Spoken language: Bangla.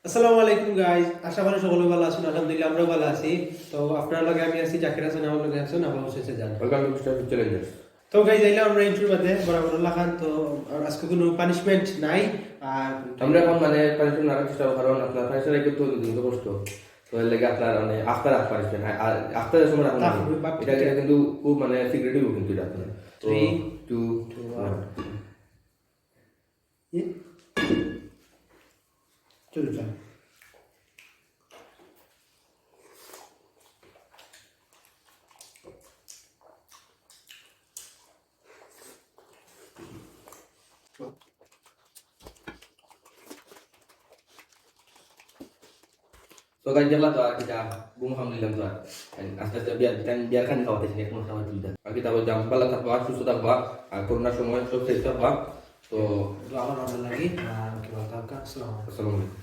আসসালামু আলাইকুম গাইস, আশা করি সকলে ভালো আছেন। আলহামদুলিল্লাহ আমরাও ভালো আছি। তো আপনার লগে আমি আছি, জাকির হাসান আমার লগে আছেন, আবার শেষে যান। Welcome to mister Challengers. তো গাইস আইলাম আমরা ইন্টারভিউ বাদে বরাবর লাগান। তো আজকে কোনো পানিশমেন্ট নাই। আর আমরা এখন মানে পানিশমেন্ট না চেষ্টা করব, কারণ আপনার পানিশমেন্ট একটু কিন্তু কষ্ট। তো এর লাগে আপনার মানে আফটার পানিশমেন্ট আর আফটার সময় আপনার এটা কিন্তু খুব মানে সিক্রেটিভ কিন্তু এটা আপনার 3 2 1 চলো চল। তো গাইজ দেখলা তো আর কিটা বুম খাম দিলাম তো আর আস্তে আস্তে বিয়ার খানি খাওয়াতে ছিল এখন খাওয়া তুলতে আর কিটা ওই দাম ভালো থাকবা, সুস্থ থাকবা, আর করোনার সময় সব শেষ থাকবা। তো আবার ভালো লাগে আর কি বলতাম, আসসালামু আলাইকুম। আসসালামু আলাইকুম।